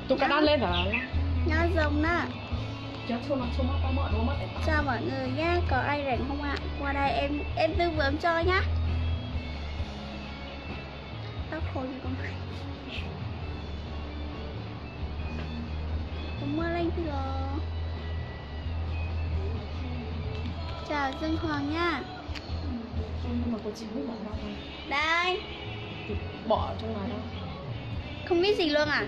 Tụi cái đan lên hả? Nhớ dùng đó. Cho Chào mọi người nhá, có ai rảnh không ạ? Qua đây em tư vấn cho nhá. Tóc khô như con này. Cũng mưa lên thì là. Chào Dương Hoàng nha. Nhưng mà cô chị biết bỏ đâu không? Đây. Bỏ trong này đâu. Không biết gì luôn à?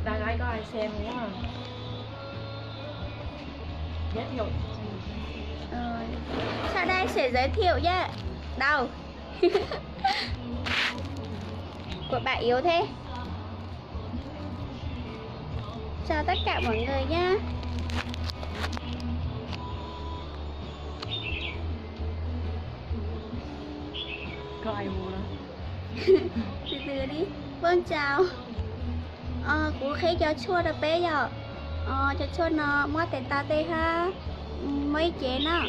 Đại gái có ai xem nhá. Giới thiệu. Sau đây sẽ giới thiệu nhá. Đâu? Của bạn yếu thế. Chào tất cả mọi người nhá. Có ai mua đó. Từ từ đi. Vâng chào. Của khi cho chua được bé giờ. Cho chua nó mất tiền ta tê ha. Mấy chế nó.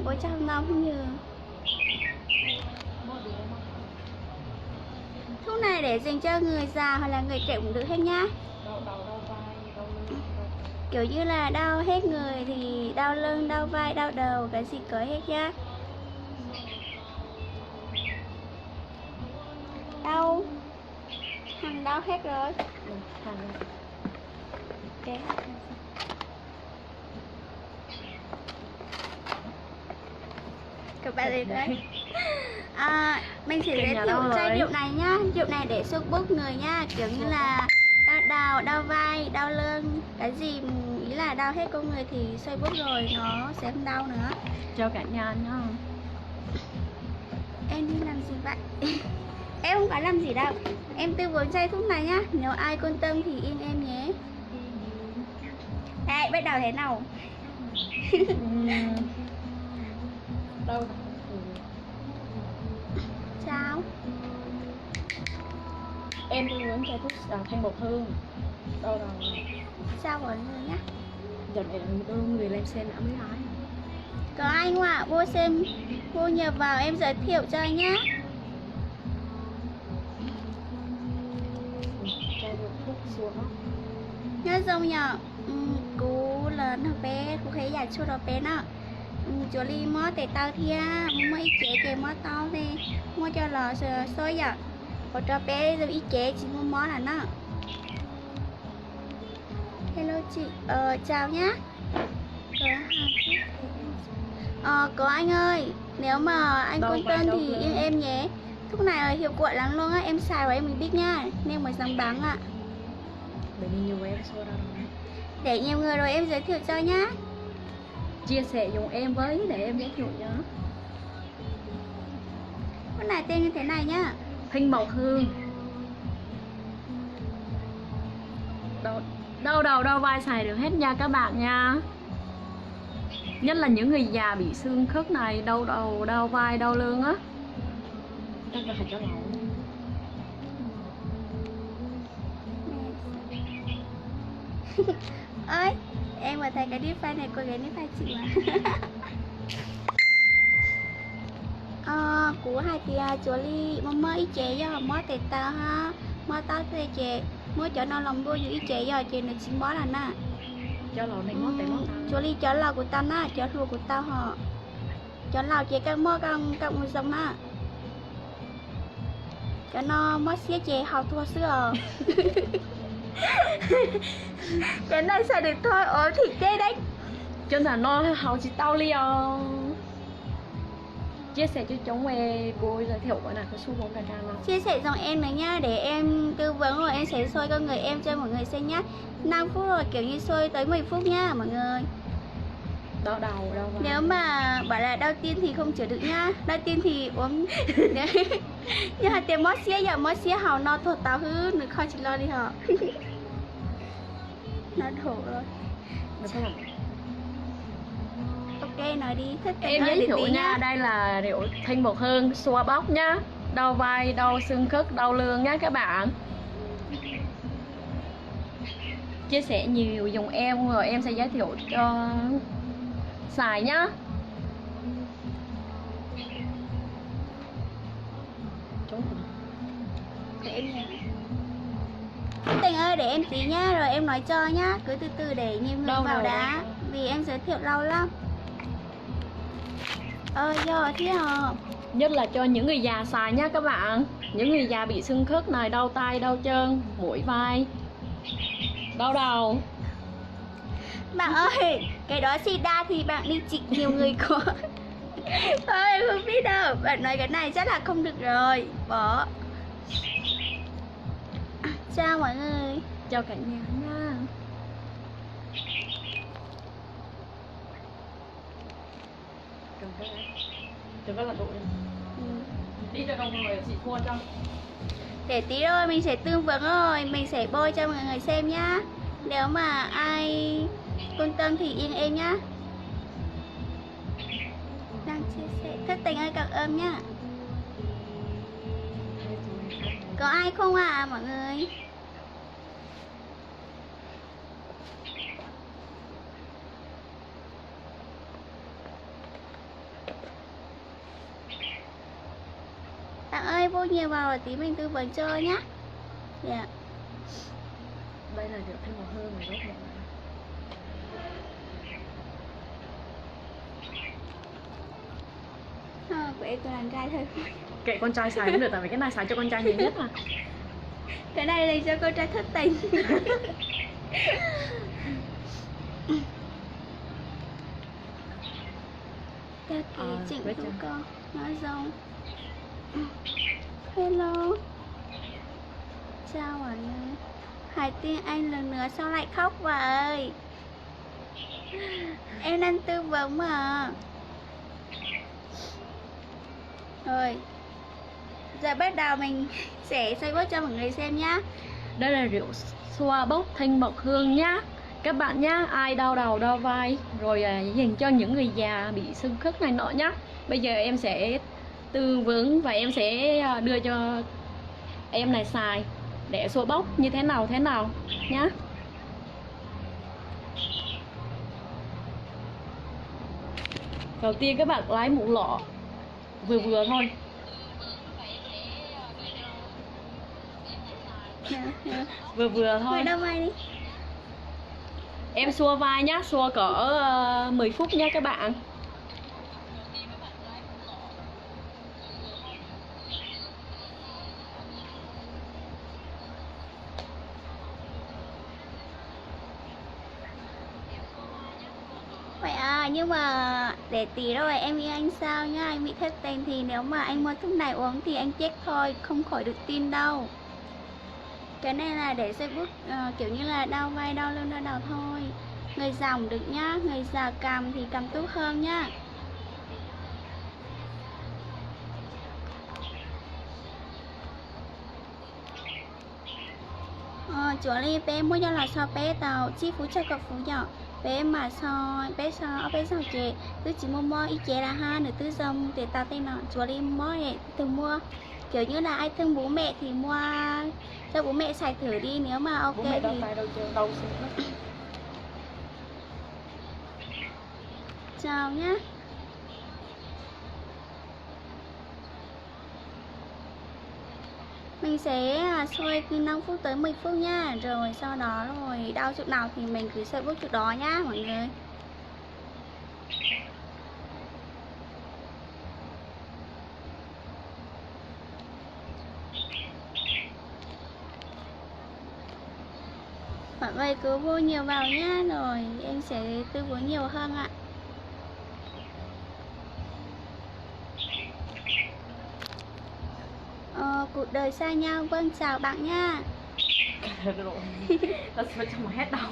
Của trăm năm không như. Thuốc này để dành cho người già hoặc là người trẻ cũng được hết nhá. Kiểu như là đau hết người thì đau lưng, đau vai, đau đầu, cái gì có hết nhá. Đau. Hàng đau hết rồi. Okay. Các bạn đây đấy. Mình sẽ giới thiệu chai rượu này nhá. Rượu này để xúc bút người nhá. Kiểu như là đau đầu, đau vai, đau lưng, cái gì ý là đau hết con người thì xoay bút rồi nó sẽ không đau nữa. Cho cả nhà nhá. Em đi làm gì vậy? Em không phải làm gì đâu. Em tư vấn chai thuốc này nhá. Nếu ai quan tâm thì in em nhé. Đây, bắt đầu thế nào? Đâu? Sao? Em tư vấn chai thuốc thanh bột hương. Đâu rồi? Sao mọi người nhá? Giờ này tôi người lên xem đã mới nói. Có anh ạ, vô xem, vô nhập vào em giới thiệu cho nhá. Chai thuốc xuống đó. Nhớ dòng nhỏ. Cú lớn hợp bé, cú khế giả chua hợp bé nó. Chúa ly mó tệ tao thia, mua ít chế chế mó tao thì mua cho lò xôi giờ. Có cho bé rồi ít chế chỉ mua mó là nó. Hello chị, chào nhá. Có anh ơi, nếu mà anh quan tâm thì yên em nhé. Thuốc này hiệu quả lắm luôn á, em xài vào em mới biết nha. Nên mới dám bán ạ. Để đi nhiều em xô ra rồi. Để nhiều người rồi em giới thiệu cho nhá. Chia sẻ dùng em với để em giới thiệu nhá. Con này tên như thế này nhá. Thanh bột hương. Đau đầu đau vai xài được hết nha các bạn nha. Nhất là những người già bị xương khớp này, đau đầu, đau vai, đau lưng á. Chắc là phải cho lẩu. Ơi, em mà thấy cái deep file này, cô gái deep file chị mà. Của hai thì chúa ly mơ ít chế do mơ tệ tao ha. Mơ tao tê chế mơ cho nó lòng đua như ít chế do chế nó chính bó là nè. Cho lẩu này mốt tệ mốt tao. Chúa ly cho lò của tao nè, cho thua của tao họ. Cho lò chế các mơ các một dòng nè. Cho nó mất xía chế học thua xưa. Cái này sao được thôi, ôi thịt tê đấy. Cho là nó học chỉ tao liền. Chia sẻ cho chúng về cô giới thiệu gọi là cái xu hướng càng nào. Chia sẻ dòng em này nhá, để em tư vấn rồi em sẽ sôi con người em cho mọi người xem nhá. 5 phút rồi, kiểu như sôi tới 10 phút nhá mọi người. Đau đầu, đau vai. Nếu mà bảo là đau tim thì không chữa được nhá. Đau tim thì uống. Nhưng mà tiền mót xía giờ mót xía hào no thuộc tao hứ, đừng khỏi chỉ lo đi họ. Nó thổ rồi. Được không? Ok nói đi. Em giới thiệu nha, đây là rượu thanh bột hương xoa bóc nhá. Đau vai, đau xương khớp, đau lưng nhá các bạn. Chia sẻ nhiều dùng em rồi em sẽ giới thiệu cho xài nhá. Để em nhé. Tình ơi, để em tí nhá, rồi em nói cho nhá. Cứ từ từ để nhiều người Đâu vào rồi, đã. đâu. Vì em giới thiệu lâu lắm. Giờ thế hả? Nhất là cho những người già xài nha các bạn. Những người già bị xương khớp này, đau tay, đau chân, mũi vai, đau đầu. Bạn ơi, cái đó sida thì bạn đi chích nhiều người quá. Thôi em không biết đâu. Bạn nói cái này chắc là không được rồi. Bỏ. Chào mọi người. Chào cả nhà nha. Đừng có là tụi đi cho đông người chị thua cho. Để tí rồi mình sẽ tư vấn rồi. Mình sẽ bôi cho mọi người xem nhá. Nếu mà ai quan tâm thì yên em nhá. Đang chia sẻ. Thất tình ơi, cảm ơn nhá. Có ai không à mọi người? Bạn ơi, vô nhiều vào rồi tí mình tư vấn cho nhá. Dạ. Đây là rượu thêm màu hương rồi đốt mọi người. Của em tôi làm trai thôi. Kệ con trai xài cũng được, tại vì cái này xài cho con trai nhiều nhất mà. Cái này là cho con trai thất tình. Các kỳ chỉnh biết tụi chưa? con nói xong. Hello. Chào mọi người. Hải Tiên Anh lần nữa sao lại khóc vậy? Em đang tư vấn mà. Rồi. Giờ bắt đầu mình sẽ xoay bớt cho mọi người xem nhá. Đây là rượu xoa bốc thanh mộc hương nhá. Các bạn nhá, ai đau đầu, đau vai, rồi dành cho những người già bị xương khớp này nọ nhá. Bây giờ em sẽ tư vấn và em sẽ đưa cho em này xài để xoa bốc như thế nào nhá. Đầu tiên các bạn lấy một lọ vừa vừa thôi. Vừa vừa thôi. Ngồi đâu mai đi. Em xua vai nhá, xua cỡ 10 phút nha các bạn. Vậy à, nhưng mà để tí rồi em yêu anh sao nhá. Anh bị thất tình thì nếu mà anh mua thuốc này uống thì anh chết thôi, không khỏi được tin đâu. Cái này là để Facebook kiểu như là đau vai, đau lưng, đau đầu thôi. Người già cũng được nhá, người già cầm thì cầm tốt hơn nhá. Chúa Ly bé mua cho là sao bé tàu chi phú cho cặp phú nhỏ bé mà soi bé sao chị cứ chỉ mua ý chế là ha nữa tứ dòng để tao tên nào Chúa Ly từng mua kiểu như là ai thương bố mẹ thì mua cho bố mẹ xài thử đi, nếu mà ok thì chào nhá. Mình sẽ xoay từ 5 phút tới 10 phút nha. Rồi sau đó rồi đau chỗ nào thì mình cứ xoay bút chỗ đó nhá mọi người. Mọi người cứ vô nhiều vào nhá, rồi em sẽ tư vấn nhiều hơn ạ. Cuộc đời xa nhau, vâng chào bạn nha. Tao sẽ cho mà hết đau.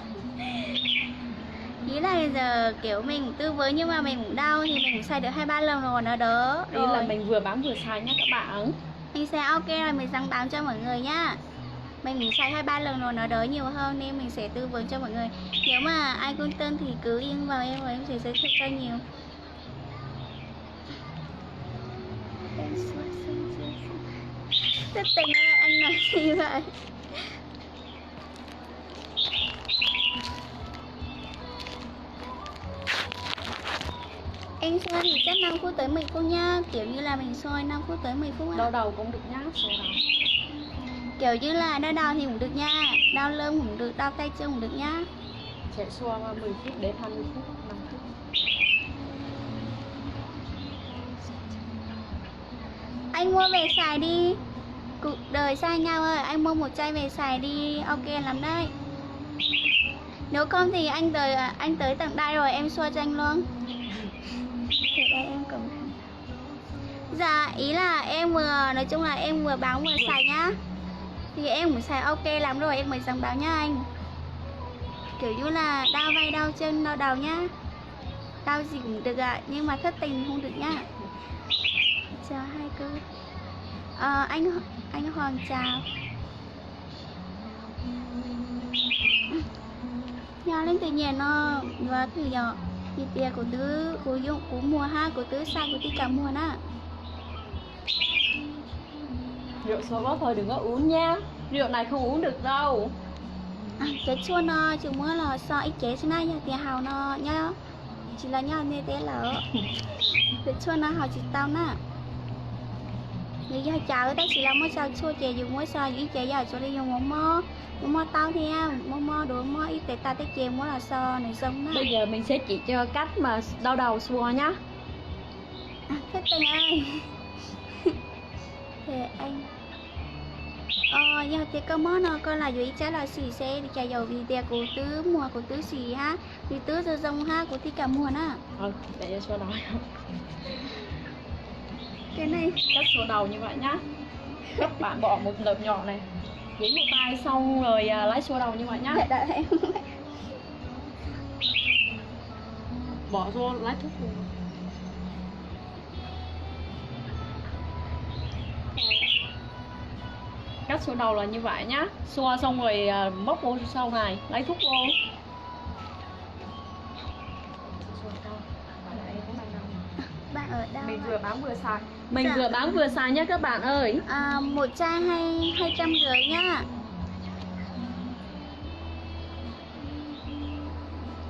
Ý là giờ kiểu mình tư vấn nhưng mà mình cũng đau thì mình cũng xài được 2-3 lần rồi nó đỡ. Ý là mình vừa bám vừa xài nhá các bạn. Mình sẽ ok rồi mình đăng báo cho mọi người nhá. Mình xài 2-3 lần rồi nó đỡ nhiều hơn nên mình sẽ tư vấn cho mọi người. Nếu mà ai quan tâm thì cứ yên vào em và em sẽ giới thiệu cho nhiều. Rất tình ơi, anh nói gì vậy? Em xoay thì chắc 5 phút tới 10 phút nha. Kiểu như là mình xoay 5 phút tới 10 phút á. Đau đầu cũng được nhá, xoa đầu. kiểu như là đau đầu thì cũng được nha, đau lưng cũng được, đau tay chân cũng được nha. Sẽ xoa 10 phút đến 20 phút, 5 phút. Anh mua về xài đi, cuộc đời xa nhau ơi, anh mua một chai về xài đi, ok lắm đấy. Nếu không thì anh tới tận đây rồi em xoa cho anh luôn. Để đây em cầm. Dạ ý là em vừa, nói chung là em vừa báo vừa xài nhá. Thì em cũng xài ok lắm rồi em mới dám báo nha anh. Kiểu như là đau vai, đau chân, đau đầu nhá. Đau gì cũng được ạ, nhưng mà thất tình không được nhá. Chào hai cô. Anh Hoàng chào. Nhà lên tự nhiên nó và thử giờ thì tiền của tứ của dụng của mùa ha, của tứ sai của tí cả mùa á. Rượu xoa bóp thôi đừng có uống nha. Rượu này không uống được đâu. Cái chua nó chứ mua là so ít chế chứ này tiền hào nó nhá. Chỉ là nhau nên thế là cái chua nó hào chỉ tao nè. Nếu giờ chào tới chỉ là mua sao chua chè dùng mua sao ít chế giờ cho đi dùng mua tao theo mua đồ mua ít để ta tới chè mua là so này xong đó. Bây giờ mình sẽ chỉ cho cách mà đau đầu xoa nhá. Thích tình ơi. Thì anh giờ thì có món nó coi là dưới trái là xì xe đi chạy dầu vì tiền của tứ mùa của tứ xì ha, vì tứ giờ rong ha của tí cả mùa á. Để cho xoa đầu. Cái này Cách xoa đầu như vậy nhá. Các bạn bỏ một lớp nhỏ này, dính một tay xong rồi lấy xoa đầu như vậy nhá. đợi em. Bỏ vô lấy thuốc luôn. Cách xoa đầu là như vậy nhá. Xoa xong rồi móc vô sau này, lấy thuốc vô. Bạn ở đâu? Mình vừa bán vừa xài. Mình vừa bán vừa xài nhé các bạn ơi. Một chai 250 nhá.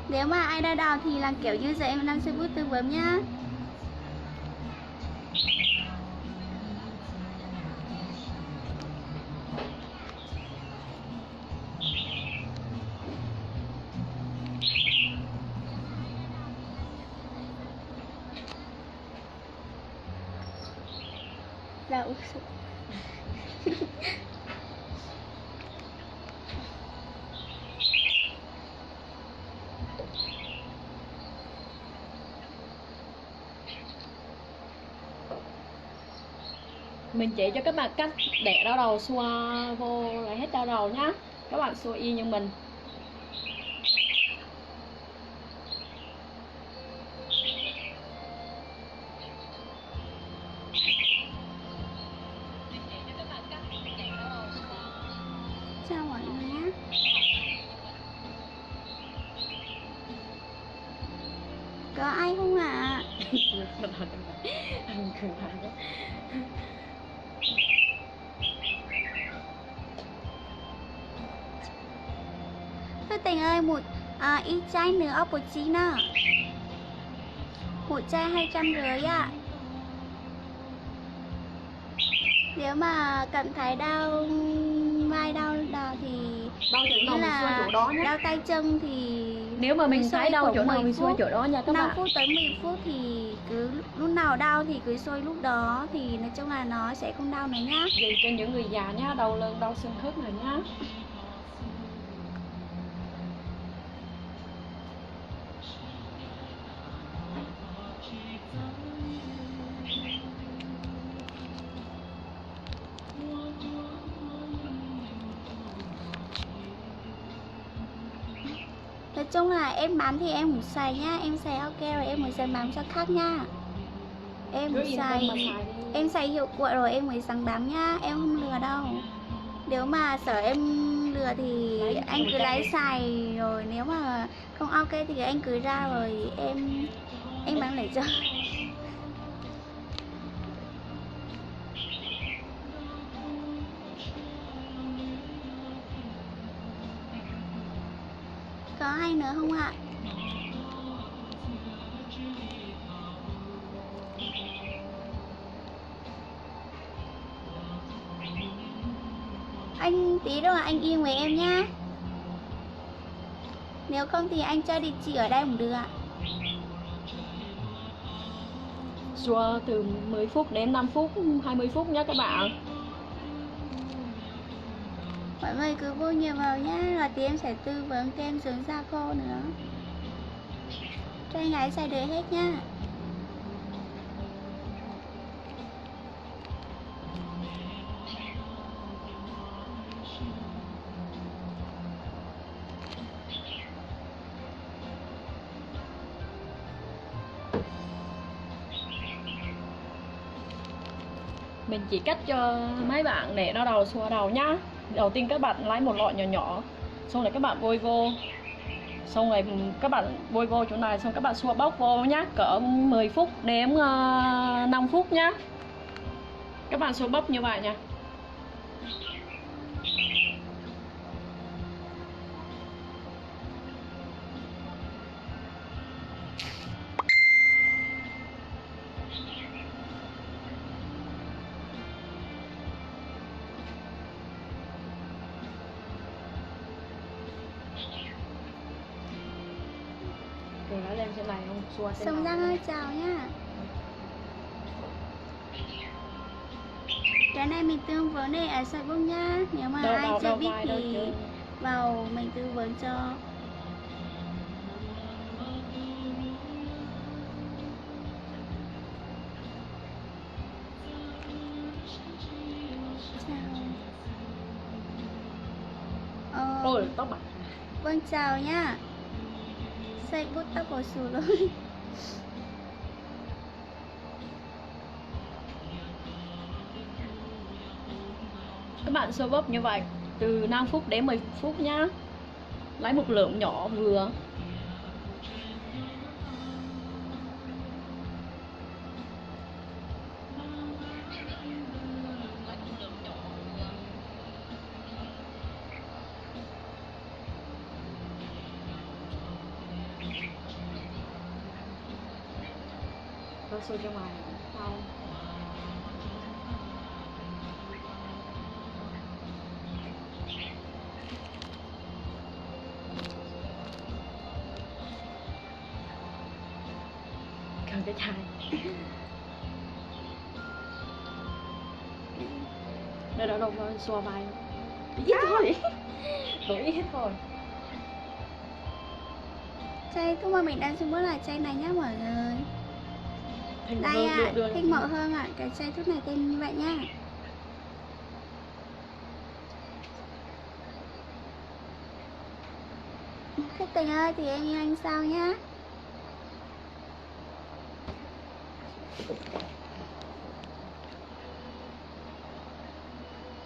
Nếu mà ai đau đầu thì làm kiểu như giờ em đang Facebook tư vấn nhá. Đâu. Mình chỉ cho các bạn cách để đau đầu xoa vô là hết đau đầu nhá. Các bạn xoa y như mình. Chào mọi người nhé. Có ai không ạ? Thôi tình ơi, ít chai nữa ốc một chí nè. Một chai 250 ạ. Nếu mà cảm thấy đau vai đau đầu thì đau chỗ nào mình xoa chỗ đó nhé. đau tay chân thì nếu mà mình thấy đau chỗ nào mình xoa chỗ đó nha các 5 bạn. phút tới 10 phút thì cứ lúc nào đau thì cứ xoay lúc đó thì nói chung là nó sẽ không đau nữa nhá. Dành cho những người già nhá, đau lưng, đau xương khớp này nhá. Nói chung là em bán thì em cũng xài nhá, em xài ok rồi em mới dần bán cho khách nha. Em xài hiệu quả rồi em mới dần bán nhá, em không lừa đâu. Nếu mà sợ em lừa thì anh cứ lấy xài rồi nếu mà không ok thì anh cứ ra rồi em bán lại cho. Có ai nữa không ạ? Anh tí nữa anh yên với em nhá. Nếu không thì anh cho địa chỉ ở đây cũng được ạ. Xua từ 10 phút đến 5 phút, 20 phút nhé các bạn. Mọi người cứ vô nhiều vào nhá, rồi tí em sẽ tư vấn kem dưỡng da khô nữa. Trai gái xài được hết nhá. Mình chỉ cách cho mấy bạn để đau đầu xua đầu nhá. Đầu tiên các bạn lấy một lọ nhỏ nhỏ, xong rồi các bạn bôi vô, xong rồi các bạn bôi vô chỗ này, xong các bạn xua bóc vô nhá, cỡ 10 phút đến 5 phút nhá. Các bạn xua bóc như vậy nha. Rồi nó lên trên này không xua trên Sông đầu. Giang ơi chào nhá. Cái này mình tư vấn này ở Facebook nhá. Nếu mà ai chưa biết thì vào mình tư vấn cho. Chào. Ôi tóc bạc. Vâng chào nhá. Xây bút tóc bổ sù luôn. Các bạn xua bóp như vậy từ 5 phút đến 10 phút nhá. Lấy một lượng nhỏ vừa. Tôi xua cho ngoài sau. Cầm cái chai. Đây đã đồng rồi, xua vai. Ít thôi. Đổ ít thôi. Chai thuốc mà mình đang dùng là chai này nhá mọi người. Thành Đây ạ, được. Thích Mậu Hương ạ, cái chai thuốc này tên như vậy nhá. Khách tình ơi thì em yêu anh sao nhá.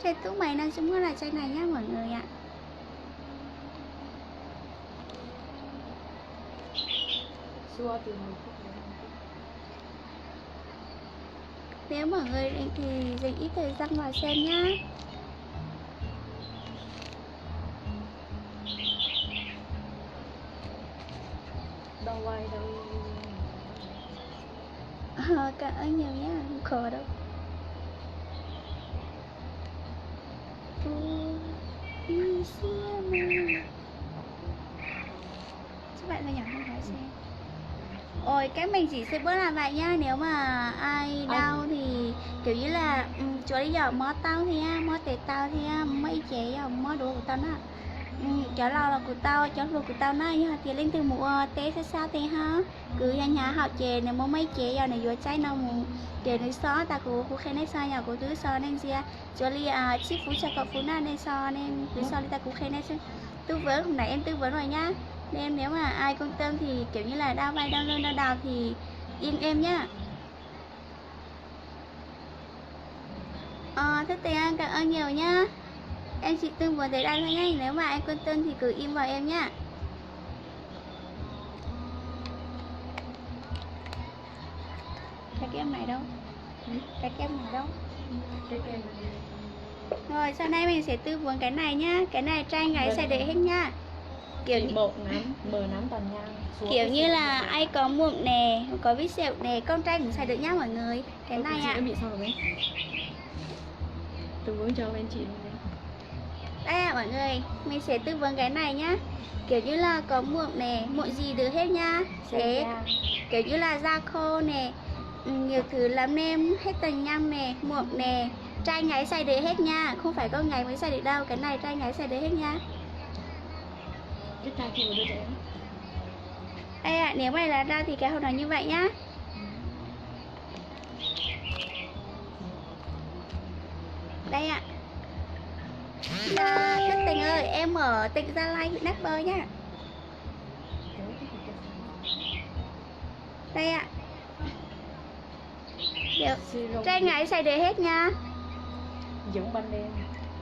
Chai thuốc mày đang dùng là chai này nhá mọi người ạ. Xua từ 10 phút đến 5 phút. Nếu mọi người thì dành ít thời gian vào xem nhá. Đâu vai đâu. Cảm ơn nhiều nhá, không khổ đâu. Các bạn là nhỏ không phải xem. Ôi cái mình chỉ sẽ bớt là vậy nhá. Nếu mà ai đau thì kiểu như là chỗ đi giờ mó tao thì mó tệ tao thì mấy chế giờ mó đồ của tao á. Chỗ lo là của tao, chỗ đồ của tao nó nhưng mà thì lên từ mùa té sẽ sao thì ha. Cứ nhà học chè này mó mấy chế giờ này vừa cháy nào mù chè này xó ta của khen này sao nhà của tứ xó nên gì chỗ đi chiếc phú cho cậu phú na nên xó nên tứ xó đi ta cũng khen này tư vấn hôm nãy em tư vấn rồi nhá. Nên nếu mà ai quan tâm thì kiểu như là đau vai, đau lưng, đau đầu thì yên em nhá. Thích tiền anh cảm ơn nhiều nhá. Em chỉ tư vấn tới đây thôi nhá. Nếu mà anh quan tâm thì cứ im vào em nhá. Cái kem này đâu? Cái kem này đâu? Cái kem này. Rồi sau đây mình sẽ tư vấn cái này nhá. Cái này trai gái xài được hết nhá. Kiểu chỉ một nắm, 10 nắm tàn nhang. Kiểu như là ai có mụn nè, có vết sẹo nè, con trai cũng xài được nhá mọi người. Cái này ạ. Chị bị sao rồi bé? Tư vấn cho bên chị luôn đấy. Đây ạ mọi người, mình sẽ tư vấn cái này nhá. Kiểu như là có mụn nè, mụn gì được hết nha. Sẽ kiểu như là da khô nè, nhiều thứ lắm em, hết tầng nhăm nè, mụn nè. Trai gái xài được hết nha, không phải con gái mới xài được đâu, cái này trai gái xài được hết nha. Cái chai kia đưa cho em. Đây ạ, nếu mày là ra thì cái hộp nó như vậy nhá. Đây ạ. Thất Tình ơi, em ở tỉnh Gia Lai, huyện Đắk Bơ nhá. Đây ạ. Được. Trai gái xài được hết nha. Giống ban đêm.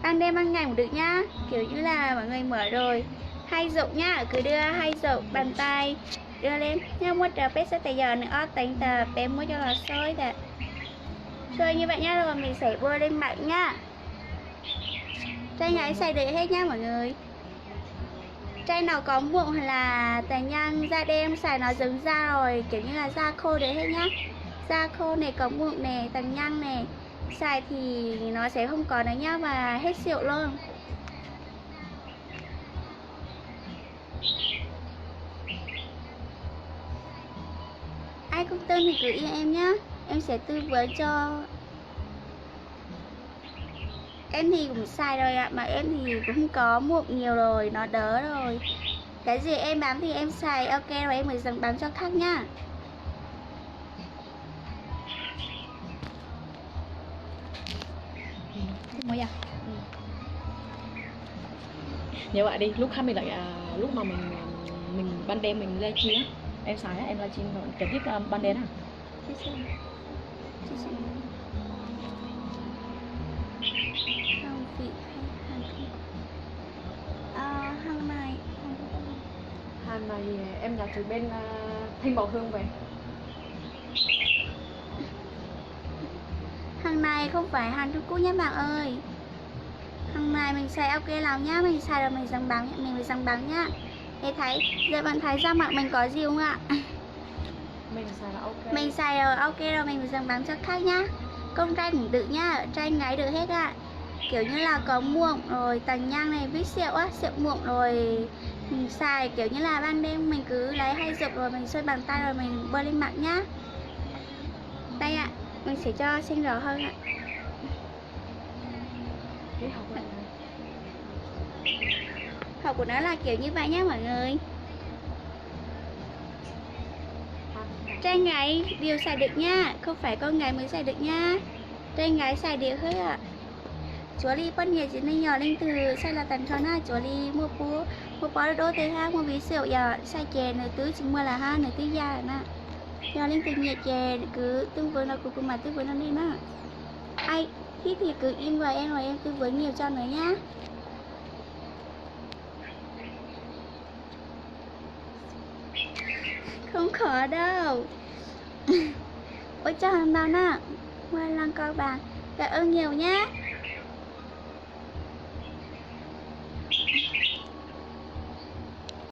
Ban đêm ban ngày cũng được nhá. Kiểu như là mọi người mở rồi. Hay rộng nhá, cứ đưa hay rộng bàn tay đưa lên. Nhưng một trò bếp sẽ tại giờ nữa tính tờ bé mua cho là sôi thật. Sôi như vậy nhá, rồi mình sẽ bôi lên mặt nhá. Trai gái xài được hết nhá mọi người. Trai nào có mụn hay là tàn nhang da đen xài nó giống da rồi, kiểu như là da khô được hết nhá. Da khô này, có mụn này, tàn nhang này, xài thì nó sẽ không có nữa nhá, và hết rượu luôn. Ai cũng tên thì cứ yên em nhá, em sẽ tư vấn cho. Em thì cũng xài rồi ạ, mà em thì cũng có mụn nhiều rồi, nó đỡ rồi. Cái gì em bám thì em xài ok rồi em mới dần bám cho khác nhá. Mới à? Như vậy đi, lúc khác mình lại lúc mà mình ban đêm mình livestream á, em xài á, em livestream rồi trực tiếp ban đêm à? Hàng này em nhập từ bên Thanh Bảo Hương về. Hàng này không phải hàng Trung Quốc nhé bạn ơi. Hàng này mình xài ok lắm nhá, mình xài rồi mình dần bắn, mình dần bắn nhá. Để thấy, giờ bạn thấy da mặt mình có gì không ạ? Mình xài là ok. Mình xài rồi ok rồi mình dần bắn cho khác nhá. Con trai cũng được nhá, trai gái được hết ạ. Kiểu như là có mụn rồi tàn nhang này, vết sẹo á, sẹo mụn rồi mình xài kiểu như là ban đêm mình cứ lấy hay rụp rồi mình xôi bàn tay rồi mình bôi lên mặt nhá. Đây ạ, mình sẽ cho xem rõ hơn ạ. Cái hộp này. Hộp của nó là kiểu như vậy nhá mọi người. Trai gái đều xài được nha, không phải con gái mới xài được nha. Trai gái xài được hết ạ. Chúa Ly bất nhiệt chỉ nên nhỏ lên từ sai là tần cho na chúa Ly mua bó đô thế ha, mua bí rượu giờ sai chè nửa tứ chứng mưa là ha nửa tứ da nè. Nhỏ lên từ nhiệt chè cứ tư vấn là cùng mà tư vấn nó đi nè. Ai thích thì cứ in vào em rồi em tư vấn nhiều cho nữa nhá. Không khó đâu. Ôi cho hàng bao nè. Ngoài lăng coi bạn. Cảm ơn nhiều nhá.